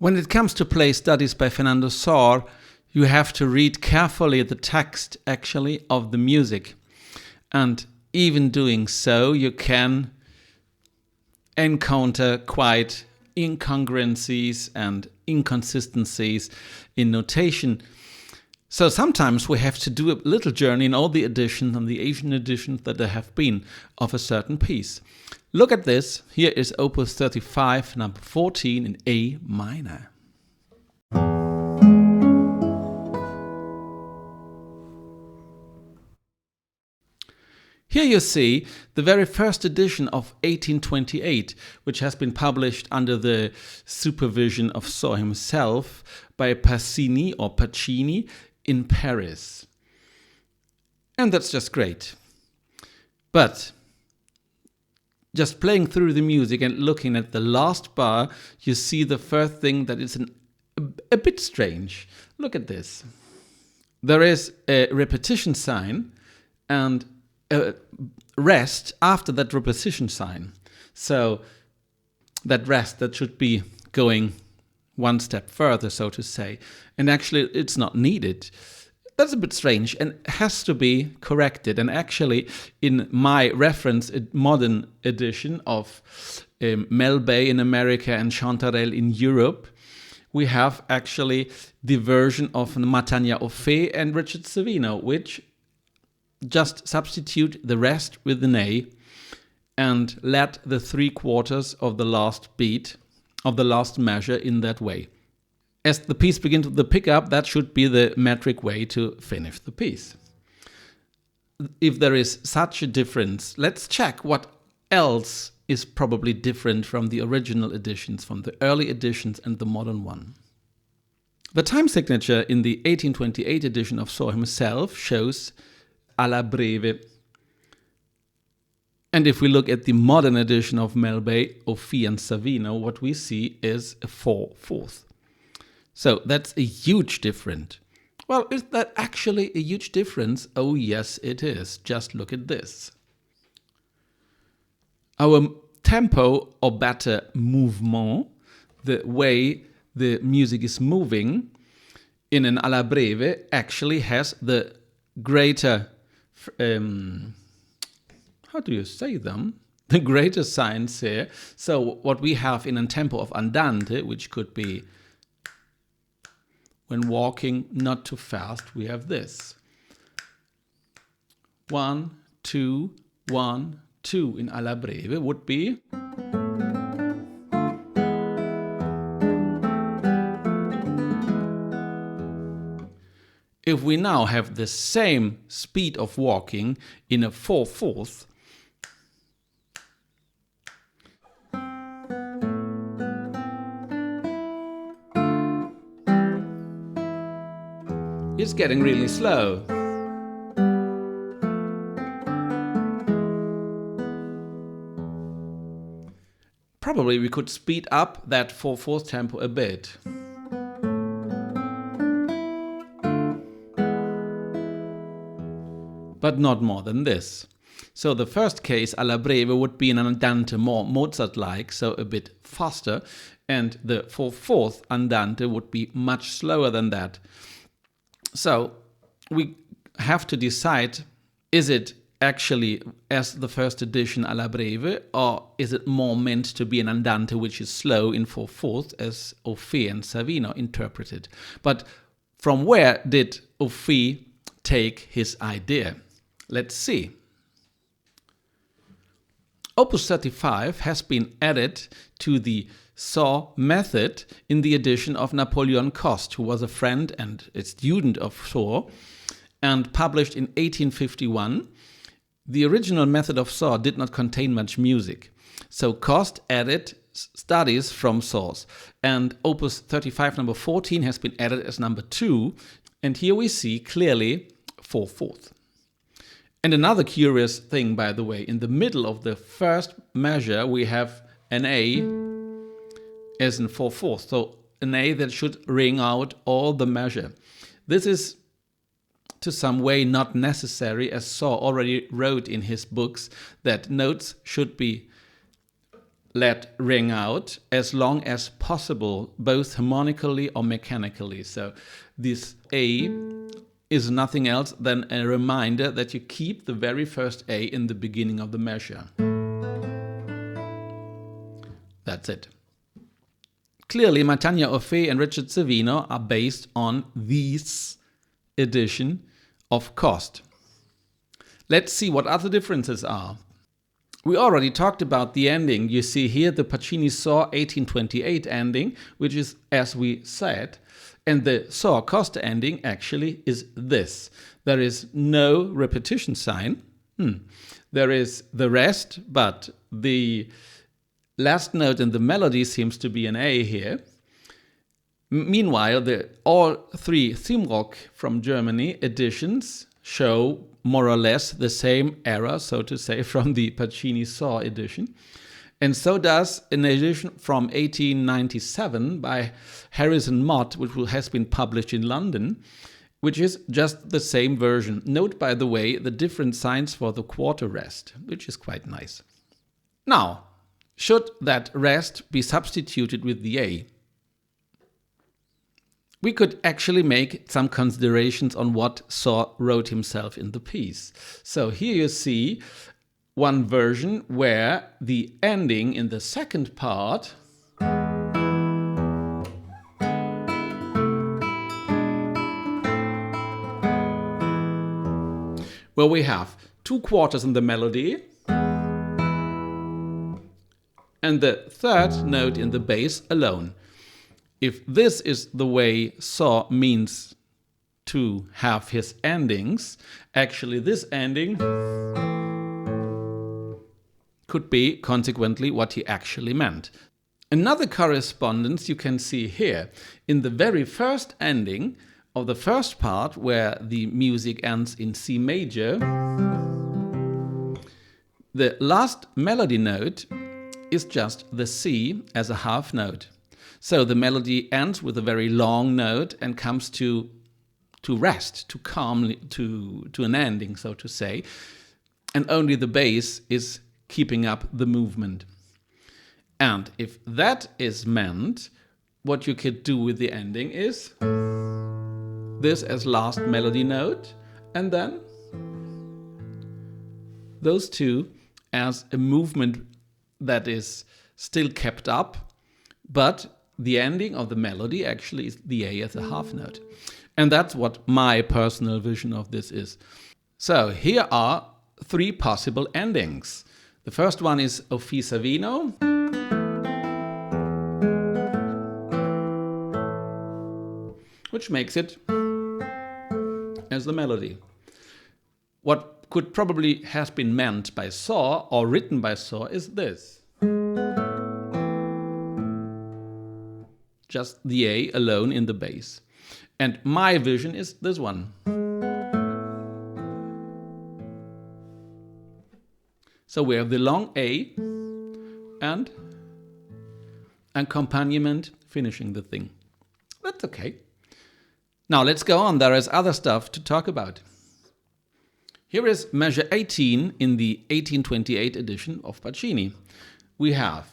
When it comes to play studies by Fernando Sor, you have to read carefully the text actually of the music. And even doing so, you can encounter quite incongruencies and inconsistencies in notation. So sometimes we have to do a little journey in all the editions and the Asian editions that there have been of a certain piece. Look at this. Here is Opus 35, number 14 in A minor. Here you see the very first edition of 1828, which has been published under the supervision of Sor himself by Pacini or Pacini in Paris. And that's just great. But just playing through the music and looking at the last bar, you see the first thing that is a bit strange. Look at this. There is a repetition sign and a rest after that repetition sign. So that rest that should be going one step further, so to say. And actually it's not needed. That's a bit strange and has to be corrected. And actually in my reference modern edition of Melbay in America and Chantarelle in Europe, we have actually the version of Matania Offé and Richard Savino, which just substitute the rest with an A and let the 3/4 of the last beat of the last measure in that way. As the piece begins with the pickup, that should be the metric way to finish the piece. If there is such a difference, let's check what else is probably different from the original editions, from the early editions and the modern one. The time signature in the 1828 edition of Sor himself shows alla breve. And if we look at the modern edition of Melbay, Offé and Savino, what we see is a 4/4. So that's a huge difference. Well, is that actually a huge difference? Oh yes, it is. Just look at this. Our tempo, or better, mouvement, the way the music is moving in an alla breve actually has the greater how do you say them? The greater signs here. So what we have in a tempo of Andante, which could be when walking not too fast, we have this. 1, 2, 1, 2 in alla breve would be. If we now have the same speed of walking in a 4/4, it's getting really slow. Probably we could speed up that 4/4 tempo a bit. But not more than this. So the first case, alla breve, would be an andante more Mozart-like, so a bit faster, and the 4/4 andante would be much slower than that. So we have to decide, is it actually as the first edition alla breve, or is it more meant to be an andante which is slow in 4/4 as Offé and Savino interpreted? But from where did Offé take his idea? Let's see. Opus 35 has been added to the Sor method in the edition of Napoleon Coste, who was a friend and a student of Sor, and published in 1851. The original method of Sor did not contain much music, so Coste added studies from Sor's, and Opus 35 number 14 has been added as number 2, and here we see clearly 4/4. And another curious thing, by the way, in the middle of the first measure we have an A as in 4/4, so an A that should ring out all the measure. This is to some way not necessary, as Sor already wrote in his books that notes should be let ring out as long as possible, both harmonically or mechanically. So this A is nothing else than a reminder that you keep the very first A in the beginning of the measure. That's it. Clearly, Matania Orphée and Richard Savino are based on this edition of Coste. Let's see what other differences are. We already talked about the ending. You see here the Pacini Sor 1828 ending, which is as we said, and the Sor Coste ending actually is this. There is no repetition sign. There is the rest, but the last note in the melody seems to be an A here. Meanwhile, all three Themrock from Germany editions show more or less the same era, so to say, from the Pacini Sor edition. And so does an edition from 1897 by Harrison Mott, which has been published in London, which is just the same version. Note, by the way, the different signs for the quarter rest, which is quite nice. Now, should that rest be substituted with the A? We could actually make some considerations on what Sor wrote himself in the piece. So here you see one version where the ending in the second part where we have 2 quarters in the melody and the third note in the bass alone. If this is the way Sor means to have his endings, actually this ending could be consequently what he actually meant. Another correspondence you can see here. In the very first ending of the first part, where the music ends in C major, the last melody note is just the C as a half note. So the melody ends with a very long note and comes to rest, to calmly, to an ending, so to say. And only the bass is keeping up the movement. And if that is meant, what you could do with the ending is this as last melody note, and then those two as a movement that is still kept up, but the ending of the melody actually is the A as a half note. And that's what my personal vision of this is. So here are 3 possible endings. The first one is Orphée Savino. Which makes it as the melody. What could probably has been meant by Sor or written by Sor is this. Just the A alone in the bass. And my vision is this one. So we have the long A and accompaniment finishing the thing. That's okay. Now let's go on. There is other stuff to talk about. Here is measure 18 in the 1828 edition of Pacini. We have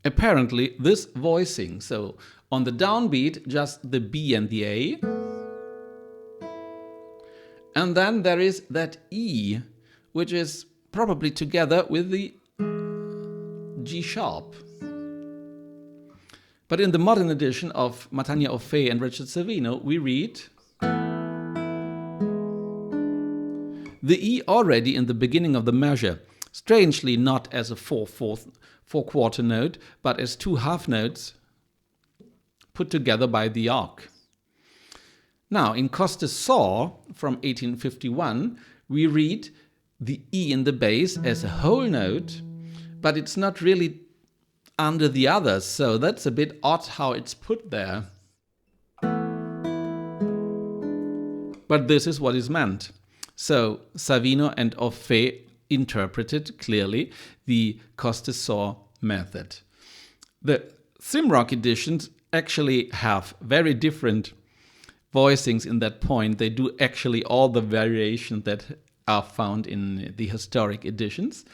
apparently this voicing. So on the downbeat, just the B and the A. And then there is that E, which is probably together with the G sharp. But in the modern edition of Matania Orphée and Richard Savino, we read the E already in the beginning of the measure, strangely not as a 4/4 note, but as 2 half notes put together by the arc. Now, in Coste Sor from 1851, we read the E in the bass as a whole note, but it's not really under the others, so that's a bit odd how it's put there. But this is what is meant. So Savino and Orphée interpreted clearly the Coste Sor method. The Themrock editions actually have very different voicings in that point. They do actually all the variation that are found in the historic editions.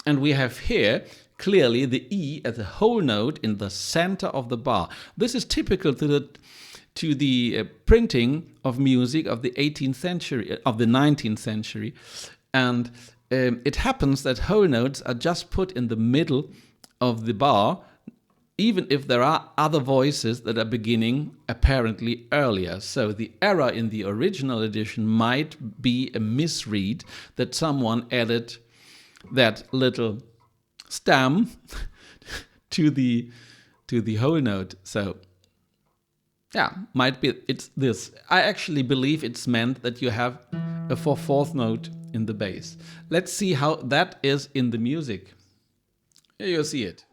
And we have here clearly the E as a whole note in the center of the bar. This is typical to the printing of music of the 18th century, of the 19th century. And it happens that whole notes are just put in the middle of the bar, even if there are other voices that are beginning apparently earlier. So the error in the original edition might be a misread, that someone added that little stem to the whole note. So yeah, might be it's this. I actually believe it's meant that you have a 4/4 note in the bass. Let's see how that is in the music. Here you see it.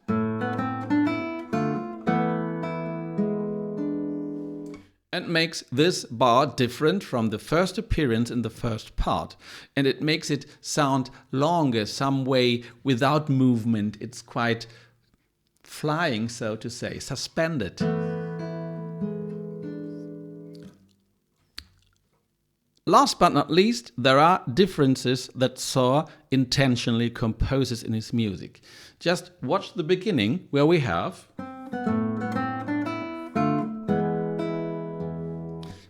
And makes this bar different from the first appearance in the first part. And it makes it sound longer, some way without movement. It's quite flying, so to say, suspended. Last but not least, there are differences that Sor intentionally composes in his music. Just watch the beginning, where we have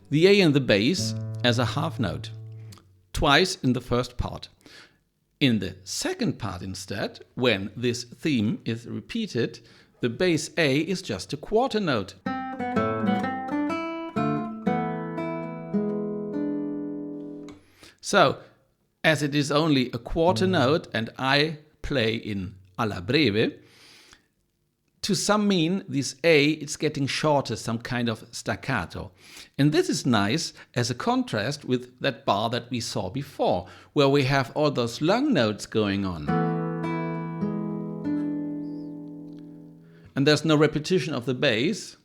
the A in the bass as a half note, twice in the first part. In the second part instead, when this theme is repeated, the bass A is just a quarter note. So, as it is only a quarter note and I play in alla breve, to some mean this A is getting shorter, some kind of staccato. And this is nice as a contrast with that bar that we saw before, where we have all those long notes going on. And there's no repetition of the bass,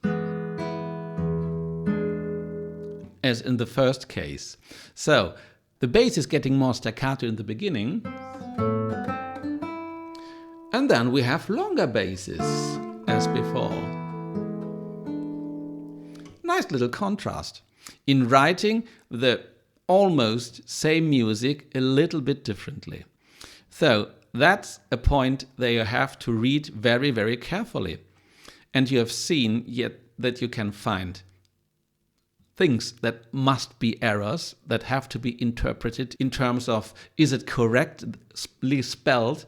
as in the first case. So, the bass is getting more staccato in the beginning. And then we have longer basses, as before. Nice little contrast. In writing the almost same music a little bit differently. So that's a point that you have to read very, very carefully. And you have seen yet that you can find things that must be errors that have to be interpreted in terms of, is it correctly spelled?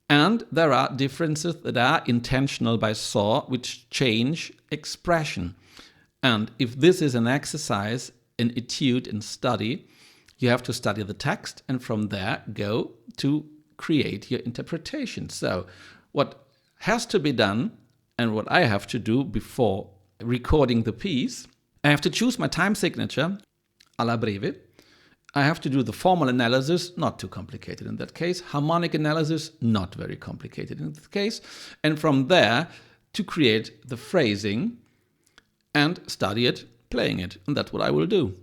And there are differences that are intentional by Sor, which change expression. And if this is an exercise, an etude in study, you have to study the text and from there go to create your interpretation. So what has to be done and what I have to do before recording the piece, I have to choose my time signature, alla breve. I have to do the formal analysis, not too complicated in that case. Harmonic analysis, not very complicated in that case. And from there, to create the phrasing and study it, playing it. And that's what I will do.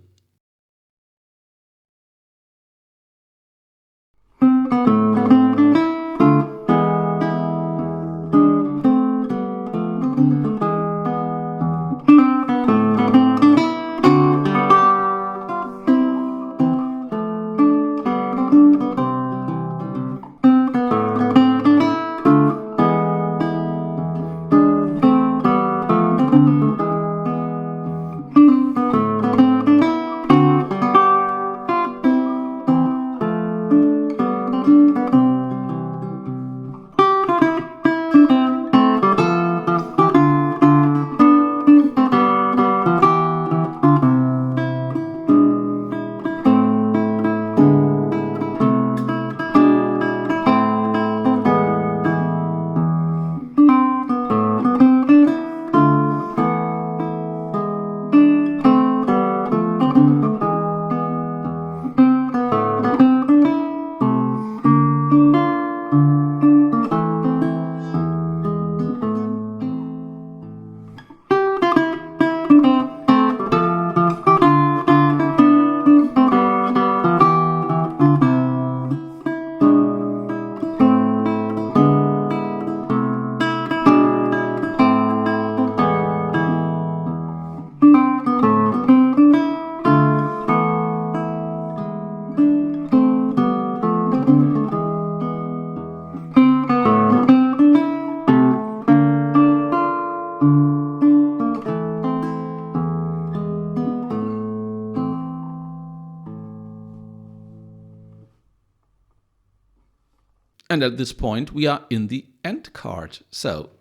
And at this point, we are in the end card. So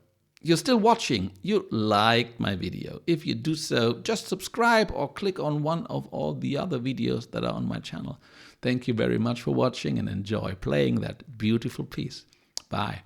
you're still watching. You liked my video. If you do so, just subscribe or click on one of all the other videos that are on my channel. Thank you very much for watching and enjoy playing that beautiful piece. Bye.